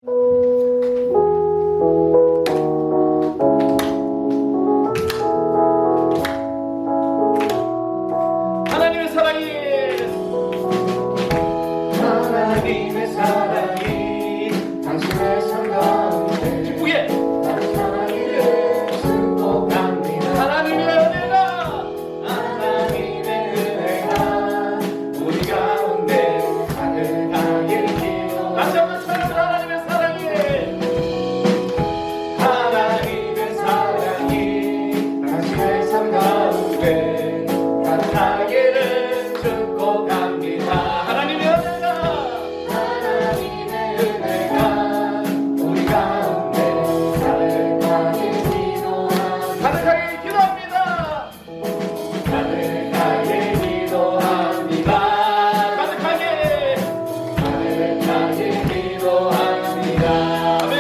하나님의 사랑이 당신의 삶 가운데 기쁘게 사랑이를 축복합니다. 하나님의 은혜가 하나님의 은혜가 우리 가운데 가득하길 기도합니다. 다시 한번 찬양합니다. 하나님의 사랑이 하나님의 사랑이 당신의 삶 가운데 가득하기를 축복합니다. 하나님의 은혜가 하나님의 은혜가 우리 가운데 가득하길 기도합니다. 가득하게 기도합니다. 가득하게 기도합니다. 가득하게 가득하게 기도합니다. 아멘.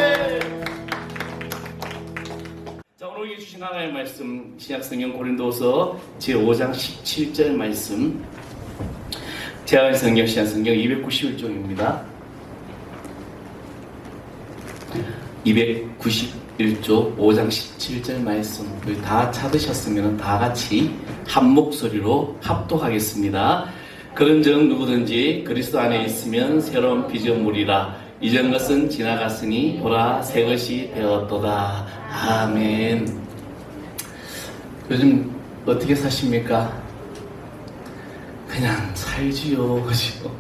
자, 오늘 주신 하나님의 말씀 신약성경 고린도서 제5장 17절 말씀 제한성경 신약성경 291쪽입니다. 291쪽 5장 17절 말씀 다 찾으셨으면 다 같이 한 목소리로 합독하겠습니다. 그런즉 누구든지 그리스도 안에 있으면 새로운 피조물이라 이전 것은 지나갔으니 보라 새 것이 되었도다. 아멘. 요즘 어떻게 사십니까? 그냥 살지요. 그죠?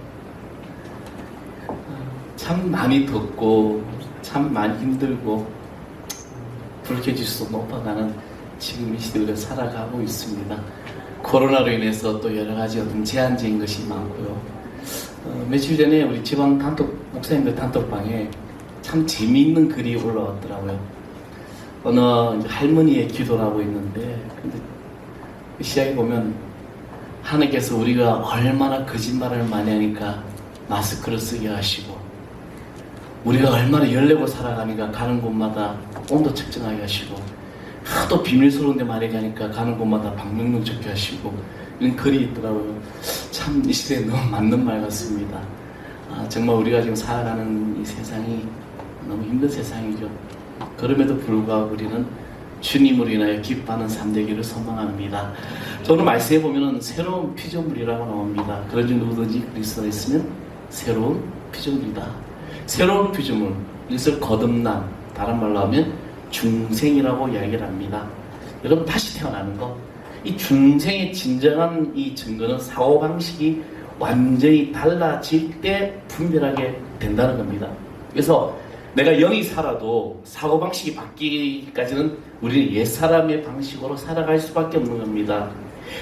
참 많이 덥고 참 많이 힘들고 불쾌지수 높아가는 지금 이 시대를 살아가고 있습니다. 코로나로 인해서 또 여러 가지 어떤 제한적인 것이 많고요. 며칠 전에 우리 지방 목사님들 단톡방에 참 재미있는 글이 올라왔더라고요. 어느 이제 할머니의 기도라고 있는데 근데 시작해 보면 하나님께서 우리가 얼마나 거짓말을 많이 하니까 마스크를 쓰게 하시고 우리가 얼마나 열내고 살아가니까 가는 곳마다 온도 측정하게 하시고 하도 비밀스러운 데 많이 가니까 가는 곳마다 방명록 적게 하시고 이런 글이 있더라고요. 참 이 시대에 너무 맞는 말 같습니다. 정말 우리가 지금 살아가는 이 세상이 너무 힘든 세상이죠. 그럼에도 불구하고 우리는 주님으로 인하여 기뻐하는 삶 되기를 소망합니다. 오늘 말씀에 보면은 새로운 피조물이라고 나옵니다. 그런즉 누구든지 그리스도에 있으면 새로운 피조물이다. 새로운 피조물, 이것을 거듭남, 다른 말로 하면 중생이라고 이야기를 합니다. 여러분 다시 태어나는 거, 이 중생의 진정한 이 증거는 사고방식이 완전히 달라질 때 분별하게 된다는 겁니다. 그래서 내가 영이 살아도 사고방식이 바뀌기까지는 우리는 옛사람의 방식으로 살아갈 수밖에 없는 겁니다.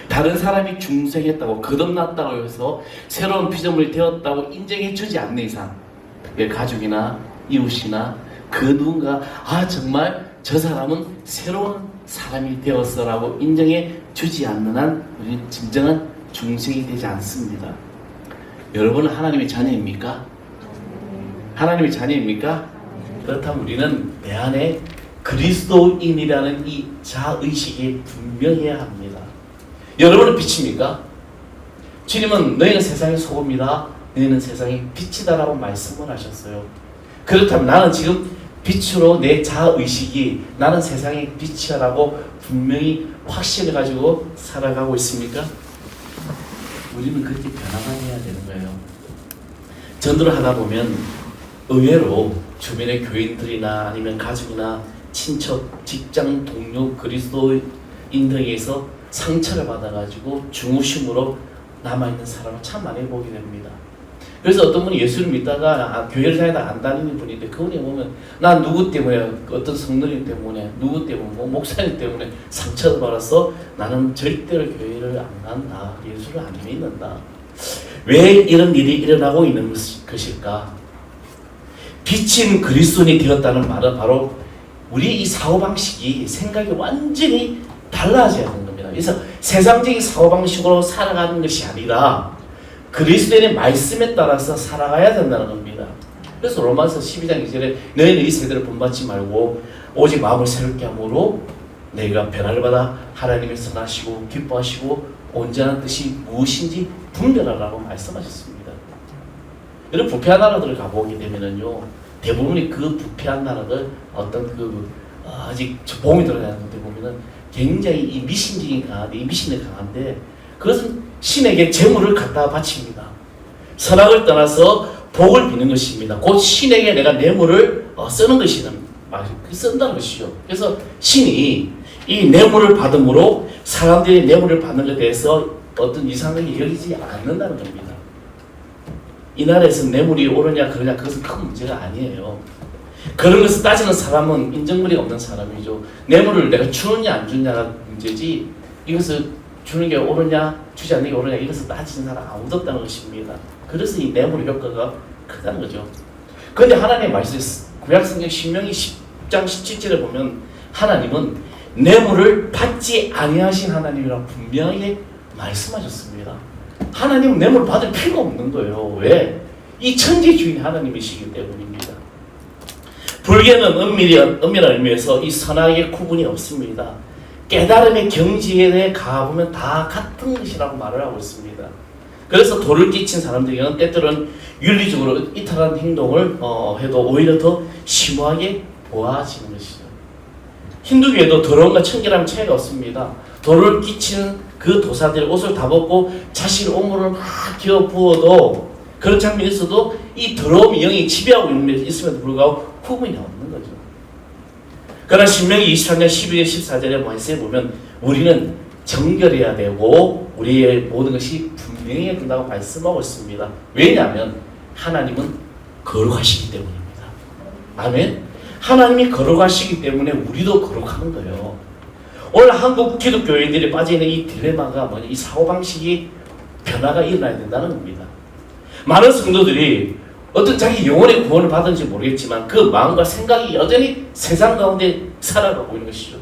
다른 사람이 중생했다고 거듭났다고 해서 새로운 피조물이 되었다고 인정해 주지 않는 이상 가족이나 이웃이나 그 누군가 정말 저 사람은 새로운 사람이 되었어 라고 인정해 주지 않는 한 우리는 진정한 중생이 되지 않습니다. 여러분은 하나님의 자녀입니까? 하나님의 자녀입니까? 그렇다면 우리는 내 안에 그리스도인이라는 이 자의식이 분명해야 합니다. 여러분은 빛입니까? 주님은 너희는 세상의 소금이다, 너희는 세상의 빛이다 라고 말씀을 하셨어요. 그렇다면 나는 지금 빛으로 내 자의식이 나는 세상의 빛이야 라고 분명히 확신을 가지고 살아가고 있습니까? 우리는 그렇게 변화가 돼야 되는 거예요. 전도를 하다 보면 의외로 주변의 교인들이나 아니면 가족이나 친척, 직장 동료, 그리스도인 등에서 상처를 받아가지고 중후심으로 남아있는 사람을 참 많이 보게 됩니다. 그래서 어떤 분이 예수를 믿다가 교회를 다니다 안 다니는 분인데 그분이 보면 나 누구 때문에 어떤 성도님 때문에 누구 때문에 목사님 때문에 상처를 받아서 나는 절대로 교회를 안 간다, 예수를 안 믿는다. 왜 이런 일이 일어나고 있는 것일까? 빛인 그리스도인이 되었다는 말은 바로 우리 이 사고방식이 생각이 완전히 달라져야 하는 겁니다. 그래서 세상적인 사고방식으로 살아가는 것이 아니라 그리스도인의 말씀에 따라서 살아가야 된다는 겁니다. 그래서 로마서 12장 2절에 너희는 이 세대를 본받지 말고 오직 마음을 새롭게 함으로 너희가 변화를 받아 하나님의 선하시고 기뻐하시고 온전한 뜻이 무엇인지 분별하라고 말씀하셨습니다. 여러분 부패한 나라들을 가보게 되면은요, 대부분이 그 부패한 나라들 어떤 아직 보험이 들어가는 데 보면은 굉장히 이 미신적인 강한데 이 미신이 강한데 그것은 신에게 재물을 갖다 바칩니다. 선악을 떠나서 복을 비는 것입니다. 곧 신에게 내가 뇌물을 쓰는 것이는 쓴다는 것이죠. 그래서 신이 이 뇌물을 받음으로 사람들이 뇌물을 받는 것에 대해서 어떤 이상하게 여기지 않는다는 겁니다. 이 나라에서 뇌물이 옳으냐 그러냐 그것은 큰 문제가 아니에요. 그런 것을 따지는 사람은 인정머리가 없는 사람이죠. 뇌물을 내가 주느냐 안 주느냐가 문제지 이것을 주는 게 옳으냐 주지 않는 게 옳으냐 이것을 따지는 사람 아무도 없다는 것입니다. 그래서 이 뇌물의 효과가 크다는 거죠. 그런데 하나님의 말씀 구약성경 신명기 10장 17절에 보면 하나님은 뇌물을 받지 아니하신 하나님이라고 분명하게 말씀하셨습니다. 하나님은 뇌물을 받을 필요가 없는 거예요. 왜? 이 천지 주인 하나님이시기 때문입니다. 불교는 은밀한 의미에서 이 선악의 구분이 없습니다. 깨달음의 경지에 가보면 다 같은 것이라고 말을 하고 있습니다. 그래서 도를 끼친 사람들에게는 때때로는 윤리적으로 이탈한 행동을 해도 오히려 더 심오하게 보아지는 것이죠. 힌두교에도 더러움과 청결함 차이가 없습니다. 도를 끼치는 그 도사들의 옷을 다 벗고 자신의 오물을 막 기어 부어도 그런 장면이 있어도 이 더러움이 영이 지배하고 있음에도 불구하고 구분이 없는 거죠. 그러나 신명기 23장 12절 14절의 말씀에 보면 우리는 정결해야 되고 우리의 모든 것이 분명해야 된다고 말씀하고 있습니다. 왜냐하면 하나님은 거룩하시기 때문입니다. 아멘. 하나님이 거룩하시기 때문에 우리도 거룩한 거예요. 오늘 한국 기독교인들이 빠져있는 이 딜레마가 뭐냐, 이 사고방식이 변화가 일어나야 된다는 겁니다. 많은 성도들이 어떤 자기 영혼의 구원을 받은지 모르겠지만 그 마음과 생각이 여전히 세상 가운데 살아가고 있는 것이죠.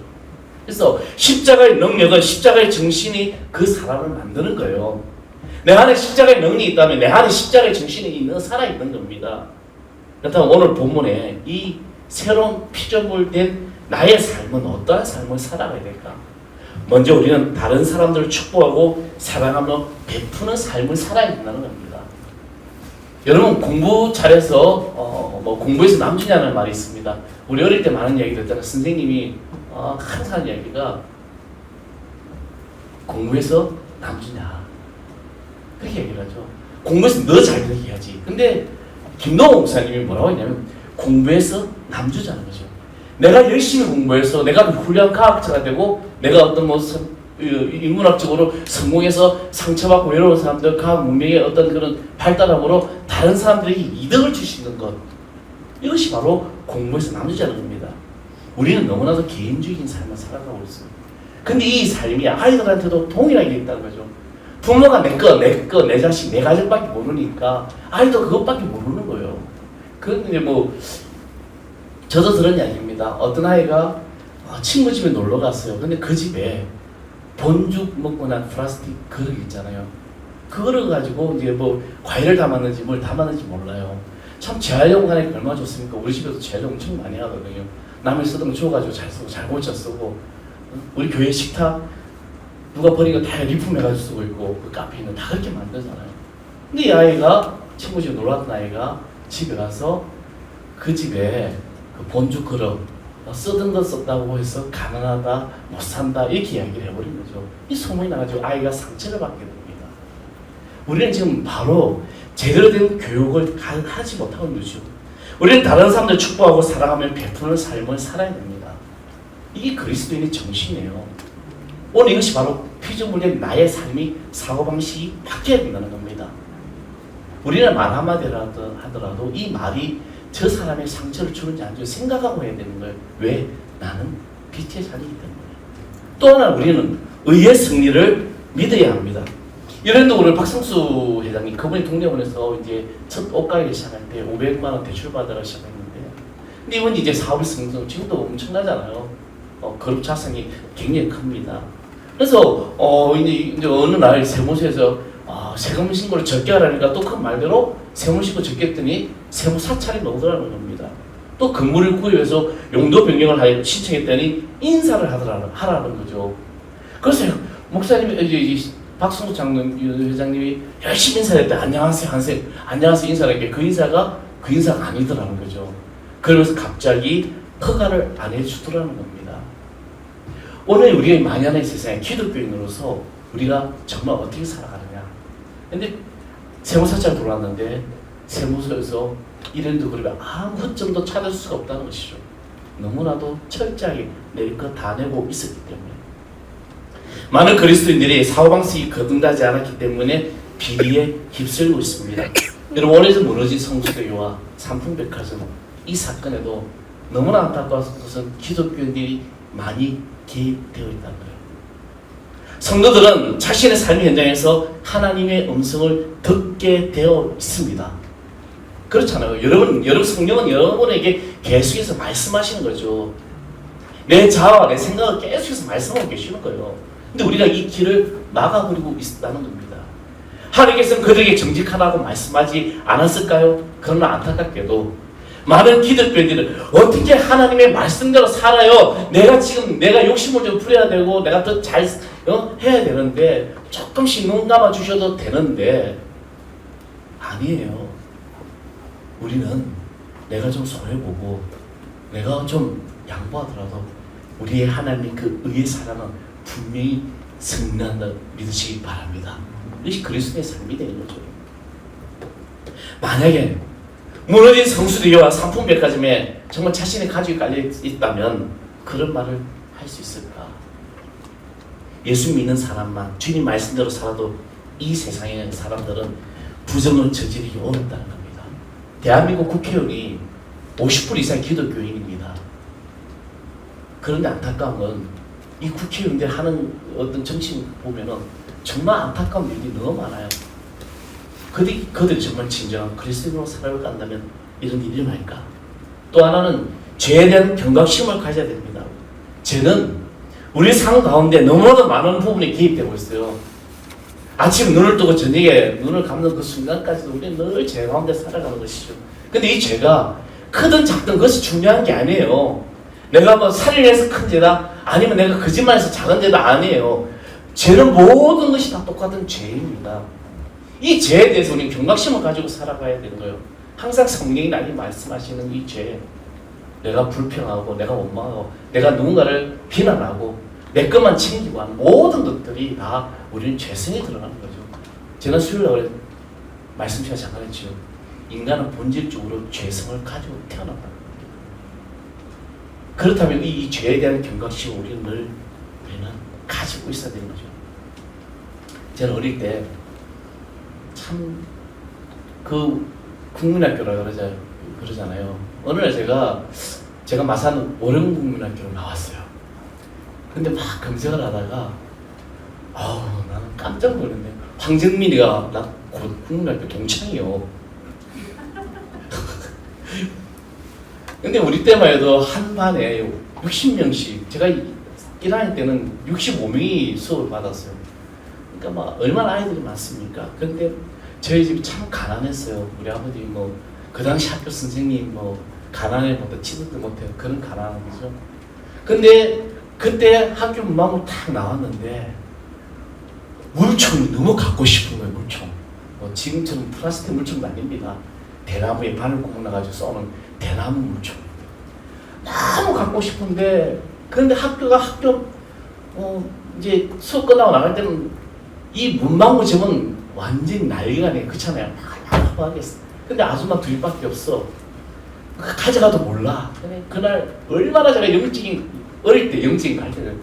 그래서 십자가의 능력은 십자가의 정신이 그 사람을 만드는 거예요. 내 안에 십자가의 능력이 있다면 내 안에 십자가의 정신이 살아있는 겁니다. 그렇다면 오늘 본문에 이 새로운 피조물된 나의 삶은 어떠한 삶을 살아가야 될까? 먼저 우리는 다른 사람들을 축복하고 사랑하며 베푸는 삶을 살아야 된다는 겁니다. 여러분 공부 잘해서 공부에서 남주냐는 말이 있습니다. 우리 어릴 때 많은 이야기 듣잖아요. 선생님이 항상 하는 이야기가 공부에서 남주냐 그렇게 얘기를 하죠. 공부에서 너 잘 되게 해야지. 근데 김동호 목사님이 뭐라고 했냐면 공부에서 남주자는 거죠. 내가 열심히 공부해서 내가 훌륭한 과학자가 되고 내가 어떤 인문학적으로 성공해서 상처받고 외로운 사람들 과학 문명의 어떤 그런 발달함으로 다른 사람들에게 이득을 줄 수 있는 것, 이것이 바로 공부에서 남주자는 겁니다. 우리는 너무나도 개인주의적인 삶을 살아가고 있습니다. 근데 이 삶이 아이들한테도 동일하게 있다는 거죠. 부모가 내 자식, 내 가족밖에 모르니까 아이도 그것밖에 모르는 거예요. 그런데 저도 들은 이야기입니다. 어떤 아이가 친구 집에 놀러 갔어요. 근데 그 집에 본죽 먹고 난 플라스틱 그릇 있잖아요. 그거를 가지고 이제 과일을 담았는지 뭘 담았는지 몰라요. 참 재활용 하니까 얼마나 좋습니까? 우리 집에도 재활용 엄청 많이 하거든요. 남의 쓰던 거 줘가지고 잘 쓰고 잘 고쳐 쓰고 우리 교회 식탁 누가 버린 거 다 리폼해가지고 쓰고 있고 그 카페는 다 그렇게 만들잖아요. 근데 이 아이가 친구 집에 놀러 왔던 아이가 집에 가서 그 집에 그 본죽 그릇 쓰던 거 썼다고 해서 가난하다 못 산다 이렇게 이야기를 해버린 거죠. 이 소문이 나가지고 아이가 상처를 받게 됩니다. 우리는 지금 바로 제대로 된 교육을 하지 못하고 있는 거죠. 우리는 다른 사람들 축복하고 사랑하며 베푸는 삶을 살아야 됩니다. 이게 그리스도인의 정신이에요. 오늘 이것이 바로 피조물된 나의 삶이 사고방식이 바뀌어야 된다는 겁니다. 우리는 말 한마디 하더라도 이 말이 저 사람의 상처를 주는지 안 주는지 생각하고 해야 되는 거예요. 왜? 나는 빛의 자리이기 때문에. 또 하나 우리는 의의 승리를 믿어야 합니다. 이런데 오늘 박성수 회장님 그분이 동대문에서 이제 첫 옷가게를 시작할 때 500만 원 대출 받으러 시작했는데, 근데 이분이 이제 사업이 성공 지금도 엄청나잖아요. 그룹 자산이 굉장히 큽니다. 그래서 이제 어느 날 세무서에서 세금 신고를 적게 하라니까 또 그 말대로 세무 신고 적게 했더니 세무 사찰이 나오더라는 겁니다. 또 건물을 구입해서 용도 변경을 신청했더니 인사를 하라는 거죠. 그래서 목사님이 박성수 회장님이 열심히 인사를 했대. 안녕하세요 한생 안녕하세요 인사를 했는데 그 인사가 아니더라는 거죠. 그러면서 갑자기 허가를 안 해주더라는 겁니다. 오늘 우리가 만연한 세상에 기독교인으로서 우리가 정말 어떻게 살아가느냐. 근데 세무사장 들어왔는데 세무서에서 이런도 그러면 아무 허점도 찾을 수가 없다는 것이죠. 너무나도 철저하게 낼 것 다 내고 있었기 때문에. 많은 그리스도인들이 사고방식이 거듭나지 않았기 때문에 비리에 휩쓸고 있습니다. 여러분, 원에서 무너진 성수교회와 삼풍백화점 이 사건에도 너무나 안타까운 것은 기독교인들이 많이 개입되어 있다는 거예요. 성도들은 자신의 삶의 현장에서 하나님의 음성을 듣게 되어 있습니다. 그렇잖아요. 여러분 성령은 여러분에게 계속해서 말씀하시는 거죠. 내 자아와 내 생각을 계속해서 말씀하고 계시는 거예요. 근데 우리가 이 길을 막아버리고 있다는 겁니다. 하나님께서는 그들에게 정직하라고 말씀하지 않았을까요? 그러나 안타깝게도 많은 기독교인들은 어떻게 하나님의 말씀대로 살아요? 내가 욕심을 좀 부려야 되고 내가 더 잘 해야 되는데 조금씩 눈 감아 주셔도 되는데 아니에요. 우리는 내가 좀 손해보고 내가 좀 양보하더라도 우리의 하나님 그 의의 사랑은 분명히 승리한다 믿으시기 바랍니다. 이것이 그리스도의 삶이 되는 거죠. 만약에 무너진 성수대교와 삼풍백화점에 정말 자신의 가족이 깔려 있다면 그런 말을 할 수 있을까? 예수 믿는 사람만 주님 말씀대로 살아도 이 세상의 사람들은 부정을 저지르기 어렵다는 겁니다. 대한민국 국회의원이 50% 이상 기독교인입니다. 그런데 안타까운 건 이 국회의원들 하는 어떤 정치 보면은 정말 안타까운 일이 너무 많아요. 그들이 정말 진정한 그리스도인으로 살아간다면 이런 일이 일어날까? 또 하나는 죄에 대한 경각심을 가져야 됩니다. 죄는 우리 삶 가운데 너무나도 많은 부분에 개입되고 있어요. 아침 눈을 뜨고 저녁에 눈을 감는 그 순간까지도 우리는 늘 죄 가운데 살아가는 것이죠. 근데 이 죄가 크든 작든 그것이 중요한 게 아니에요. 내가 뭐 살인해서 큰 죄다 아니면 내가 거짓말해서 작은 죄다 아니에요. 죄는 모든 것이 다 똑같은 죄입니다. 이 죄에 대해서 우리는 경각심을 가지고 살아가야 되는 거예요. 항상 성령이 나에게 말씀하시는 이 죄, 내가 불평하고 내가 원망하고 내가 누군가를 비난하고 내 것만 챙기고 하는 모든 것들이 다 우리는 죄성에 들어가는 거죠. 제가 수요일에 말씀 시간 잠깐 했죠. 인간은 본질적으로 죄성을 가지고 태어난다. 그렇다면 이 죄에 대한 경각심을 우리는 늘 가지고 있어야 되는 거죠. 저는 어릴 때 참 그 국민학교라 그러잖아요. 어느 날 제가 마산 월영국민학교로 나왔어요. 근데 막 검색을 하다가 나는 깜짝 놀랐네. 황정민이가 나 국민학교 동창이요. 근데 우리 때만 해도 한 반에 60명씩 제가 1학년 때는 65명이 수업을 받았어요. 그러니까 막 얼마나 아이들이 많습니까? 근데 저희 집이 참 가난했어요. 우리 아버지 그 당시 학교 선생님 가난해 못해 치도도 못해요. 그런 가난한 거죠. 근데 그때 학교 문방구 딱 나왔는데 물총이 너무 갖고 싶은 거예요. 물총. 지금처럼 플라스틱 물총도 아닙니다. 대나무에 바늘구멍 나가지고 쏘는 대나무 물총. 너무 갖고 싶은데 그런데 학교 이제 수업 끝나고 나갈 때는 이 문방구 집은 완전히 난리가 내. 그렇잖아요. 막 하겠어. 근데 아줌마 둘밖에 없어. 가져가도 몰라. 그날 얼마나 제가 어릴 때 영적인 갈등을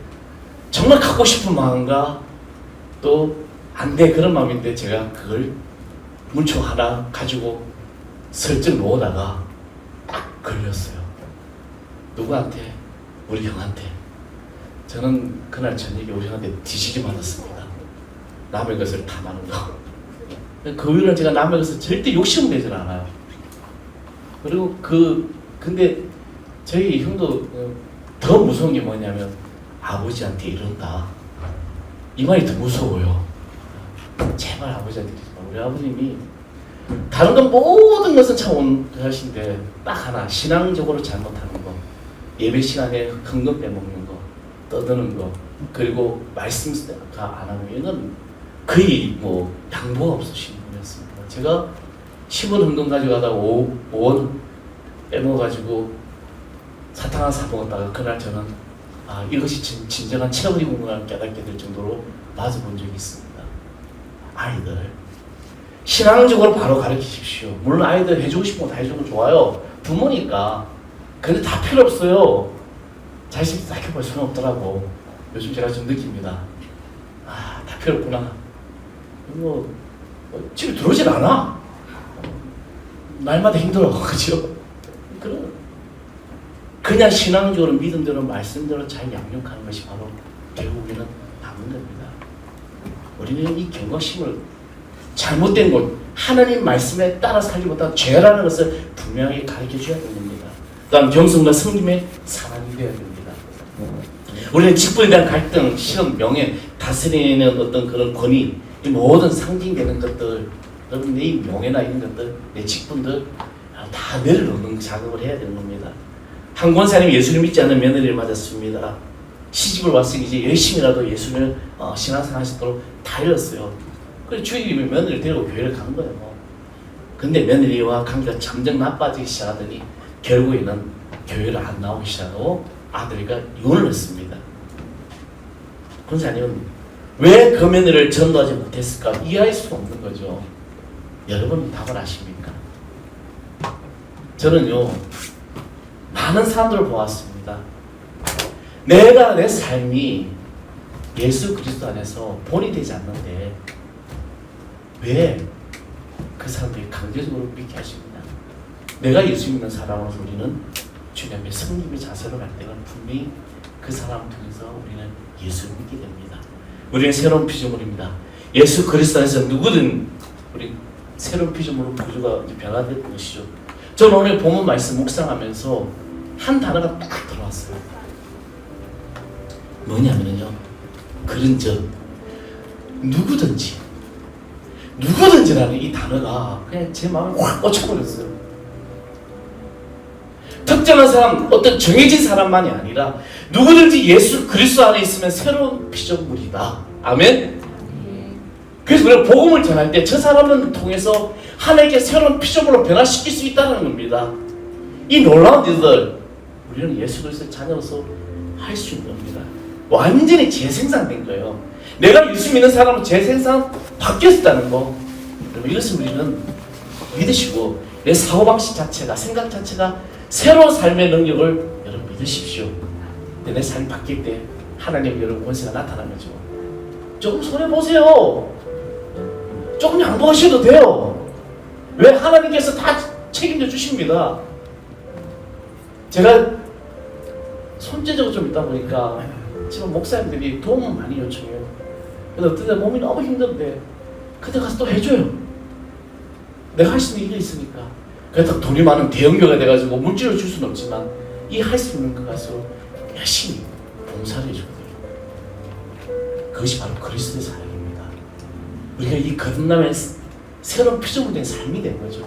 정말 갖고 싶은 마음과 또 안 돼 그런 마음인데 제가 그걸 물총 하나 가지고 설정 놓으다가 딱 걸렸어요. 누구한테? 우리 형한테. 저는 그날 저녁에 우리 형한테 뒤지게 맞았습니다. 남의 것을 탐하는 거. 그 이후로 제가 남의 것을 절대 욕심내질 않아요. 그리고 근데 저희 형도 더 무서운 게 뭐냐면 아버지한테 이런다. 이 말이 더 무서워요. 제발 아버지한테 이러지 마. 우리 아버님이 다른 건 모든 것은 참 온하신데 딱 하나 신앙적으로 잘못하는 거, 예배 시간에 헌금 빼먹는 거, 떠드는 거, 그리고 말씀가 안 하는 이건 거의 양보가 없으신 분이었습니다. 제가 10원 헌금 가져가다가 5원 빼먹어가지고 사탕 하나 사 먹었다가 그날 저는 이것이 진정한 체험이구나 깨닫게 될 정도로 맞아본 적이 있습니다. 아이들 신앙적으로 바로 가르치십시오. 물론 아이들 해주고 싶은 거 다 해주는 거 좋아요. 부모니까. 근데 다 필요 없어요. 자식 생각해볼 수는 없더라고. 요즘 제가 좀 느낍니다. 다 필요 없구나. 집에 들어오질 않아. 날마다 힘들어. 그죠? 그냥 신앙적으로 믿음대로 말씀대로 잘 양육하는 것이 바로 결국에는 남은 겁니다. 우리는 이 경각심을 잘못된 것, 하나님 말씀에 따라 살지 못한 죄라는 것을 분명히 가르쳐줘야 됩니다. 다음 정성과 성김의 사람이 되어야 됩니다. 우리는 직분에 대한 갈등, 시험, 명예, 다스리는 어떤 그런 권위, 이 모든 상징되는 것들, 여러분 내 명예나 이런 것들, 내 직분들 다 내려놓는 작업을 해야 되는 겁니다. 한 권사님이 예수를 믿지 않는 며느리를 맞았습니다. 시집을 왔으니 이제 열심히라도 예수를 신앙생활 하시도록 달렸어요. 그래서 주인님이 며느리를 데리고 교회를 간 거예요. 근데 며느리와 관계가 점점 나빠지기 시작하더니 결국에는 교회를 안 나오기 시작하고 아들과 이혼을 했습니다. 권사님은 왜 그 며느리를 전도하지 못했을까 이해할 수가 없는 거죠. 여러분 답을 아십니까? 저는요 많은 사람들을 보았습니다. 내가 내 삶이 예수 그리스도 안에서 본이 되지 않는데 왜 그 사람들이 강제적으로 믿게 하십니다. 내가 예수 믿는 사람으로서 우리는 주님 앞에 성김의 자세로 갈 때는 분명히 그 사람을 통해서 우리는 예수를 믿게 됩니다. 우리는 새로운 피조물입니다. 예수 그리스도 안에서 누구든 우리 새로운 피조물로 구조가 변화된 것이죠. 저는 오늘 본문 말씀 묵상하면서 한 단어가 딱 들어왔어요. 뭐냐면요, 그런즉 누구든지라는 이 단어가 그냥 제 마음을 확 꽂혀버렸어요. 특정한 사람, 어떤 정해진 사람만이 아니라 누구든지 예수 그리스도 안에 있으면 새로운 피조물이다. 아멘. 그래서 우리가 복음을 전할 때 저 사람을 통해서 하나님께 새로운 피조물로 변화시킬 수 있다는 겁니다. 이 놀라운 일들 우리는 예수 그리스도의 자녀로서 할 수 있는 겁니다. 완전히 재생산된 거예요. 내가 예수 믿는 사람은 재생산 바뀌었다는 거. 여러분 이것을 우리는 믿으시고 내 사고방식 자체가, 생각 자체가 새로운 삶의 능력을 여러분 믿으십시오. 내 삶이 바뀔 때 하나님 여러분 권세가 나타나는 거죠. 조금 손해보세요. 조금 양보하셔도 돼요. 왜? 하나님께서 다 책임져 주십니다. 제가 손재주가 좀 있다 보니까 지금 목사님들이 도움을 많이 요청해요. 그래서 어떤 때 몸이 너무 힘든데 그때 가서 또 해줘요. 내가 할 수 있는 일이 있으니까. 그래서 돈이 많은 대형교가 돼가지고 물질을 줄 수는 없지만 이 할 수 있는 것 가서 열심히 봉사를 해주거든요. 그것이 바로 그리스도의 사역입니다. 우리가 이 거듭남의 새로운 피조물 된 삶이 된 거죠.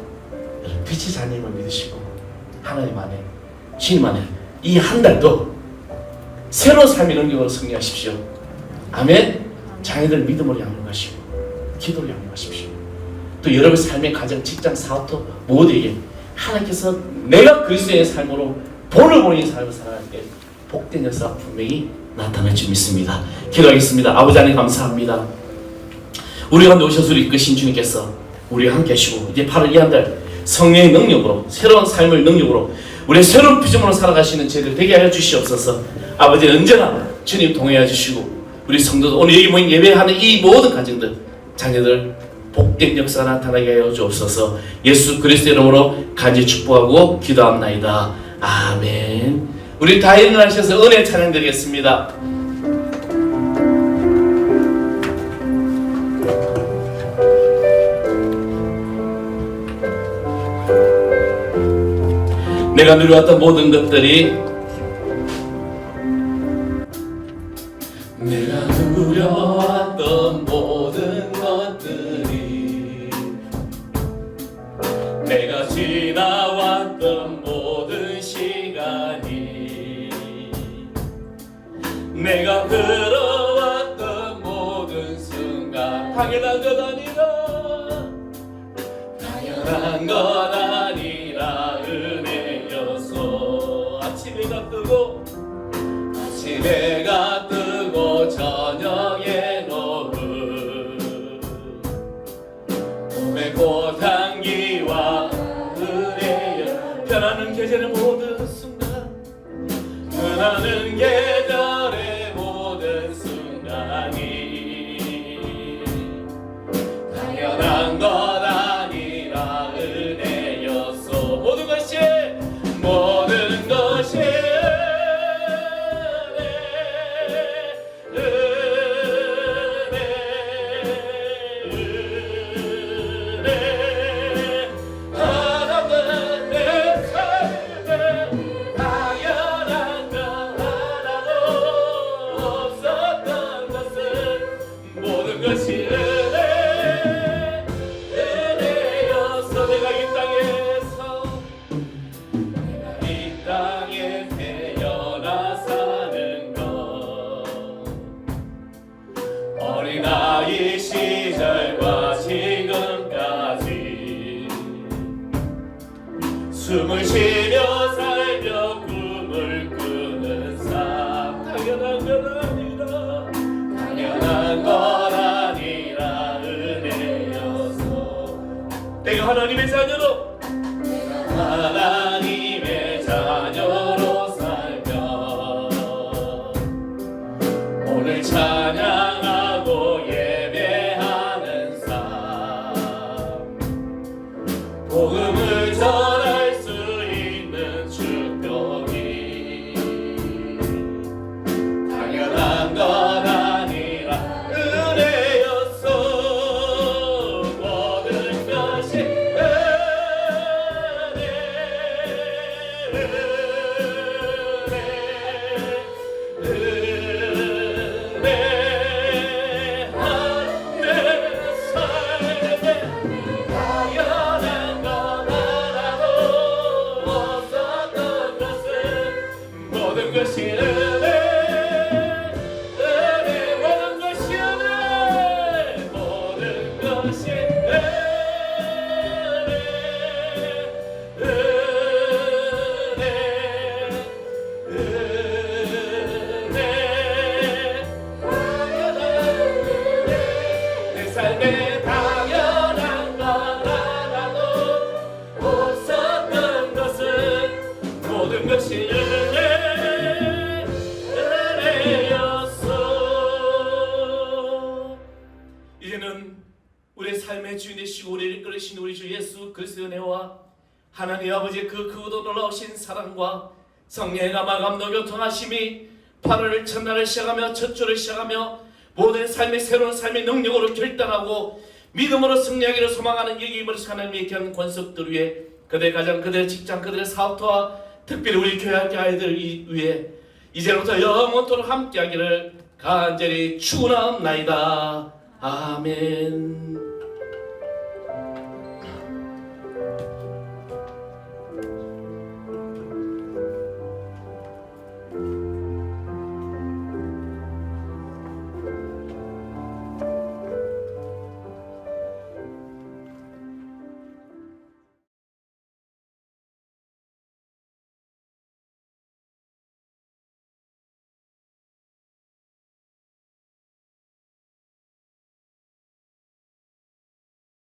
여러분 빛의 자님을 믿으시고 하나님 안에 주님 안에 이 한 달도 새로운 삶의 능력으로 승리하십시오. 아멘. 자녀들 믿음으로 양육하시고 기도로 양육하십시오. 또 여러분 삶의 가정, 직장, 사업도 모두에게 하나님께서 내가 그리스도의 삶으로 본을 보이는 삶을 살아갈 때 복된 역사가 분명히 나타날 줄 믿습니다. 기도하겠습니다. 아버지 하나님 감사합니다. 우리 가운데 오셔서 우리 이끄신 주님께서 우리와 함께 하시고 이제 8월 이 한 달 성령의 능력으로 새로운 삶의 능력으로 우리의 새로운 피조물로 살아가시는 저희들 되게 하여 주시옵소서. 아버지 언제나 주님 동행해 주시고 우리 성도들 오늘 여기 모인 예배하는 이 모든 가정들 자녀들 복된 역사가 나타나게 하여 주옵소서. 예수 그리스도의 이름으로 간절히 축복하고 기도합나이다. 아멘. 우리 다 일어나셔서 은혜 찬양 드리겠습니다. 내가 누려왔던 모든 것들이 내가 누려왔던 모든 것들이 내가 지나왔던 모든 시간이 내가 걸어왔던 모든 순간 당연한 것 아니라 은혜여 뜨고 아침 해가 뜨고 저녁에 노을 봄의 꽃향기와 은혜여 변하는 계절의 모든 순간 변하는 계절의 모든 순간이 당연한 것 아니라 은혜였소 모든 것이 하나는 내 삶에 당연한 것 하나도 없었던 것은 모든 것이 은혜였어 내가 이 땅에 태어나 사는 것 어린아이 시절과 지금까지 숨을 쉬며 살며 꿈을 꾸는 삶 당연한 건 아니라 은혜여서 내가 하나님의 자녀로 살며 오늘 찬양하고 예배하는 삶 복음을 전할 수 있는 축복이 당연한 것 아니라 은혜였어 모든 것이 삶에 당연한 것 하나도 없었던 것은 모든 것이 은혜였어. 이제는 우리의 삶의 주인 되시고 우리를 이끌으신 우리 주 예수 그리스도의 은혜와 하나님 아버지의 그 크고도 놀라우신 사랑과 성령의 감화 교통하심이 8월 첫날을 시작하며 첫 주를 시작하며 모든 삶의 새로운 삶의 능력으로 결단하고 믿음으로 승리하기를 소망하는 여기임을 하나님의 귀한 권속들 위해 그들의 가정, 그들의 직장, 그들의 사업터와 특별히 우리 교회 아이들 위해 이제부터 영원토록 함께하기를 간절히 축원하옵나이다. 아멘.